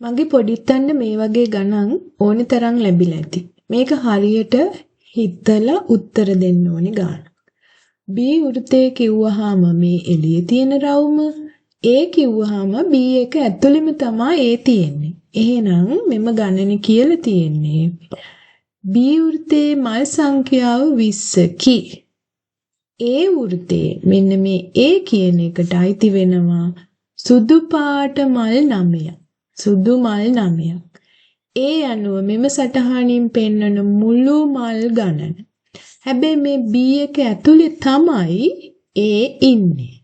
මගේ පොඩිත්තන්න මේ වගේ ගණන් ඕනි තරම් ලැබිලා ඇති. මේක හරියට හිතලා උත්තර දෙන්න ඕනි ගාන. B වෘත්තය කිව්වහම මේ එළියේ තියෙන රවුම A කිව්වහම B එක ඇතුළෙම තමයි A තියෙන්නේ. එහෙනම් මෙම ගණනේ කියලා තියෙන්නේ B වෘත්තයේ මල් සංඛ්‍යාව 20කි. A වෘත්තයේ මෙන්න මේ A කියන එකට අයිති වෙනවා සුදු පාට මල් 9ක්. සුදු මල් 9ක්. ඒ අනුව මෙම සටහනින් පෙන්වන මුළු මල් ගණන. හැබැයි මේ B එක ඇතුලේ තමයි A ඉන්නේ.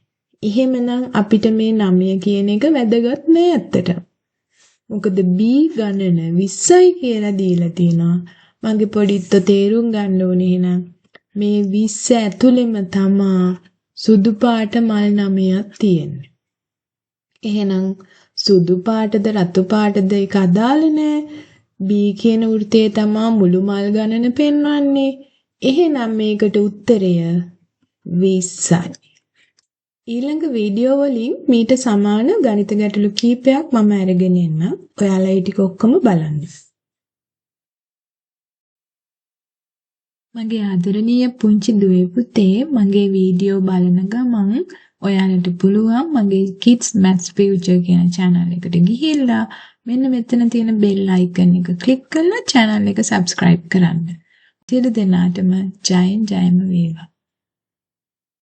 එහෙමනම් අපිට මේ 9 කියන එක වැදගත් නෑ ඇත්තට. මොකද B ගණන 20යි කියලා දීලා තියෙනවා. මගේ පොඩිත්ත තේරුම් ගන්න ඕනේ එහෙනම් මේ 20 ඇතුලේම තමා සුදු පාට මල් 9ක් තියෙන්නේ. එහෙනම් සුදු පාටද රතු පාටද ඒක අදාළ නෑ. B කියන වෘත්තයේ තමා මුළු මල් ගණන පෙන්වන්නේ. එහෙනම් මේකට උත්තරය 20යි. ඊළඟ වීඩියෝ වලින් මීට සමාන ගණිත ගැටලු කීපයක් මම අරගෙන එන්නම්. ඔයාලා ඒ ටික ඔක්කොම බලන්න. මගේ ආදරණීය පුංචි දුවේ පුතේ මගේ වීඩියෝ බලන ගමන් ඔයාලට පුළුවන් මගේ Kids Maths Future කියන channel එකට ගිහිල්ලා මෙන්න මෙතන තියෙන bell icon එක click කරලා channel එක subscribe කරන්න. සියලු දෙනාටම ජයෙන් ජයම වේවා.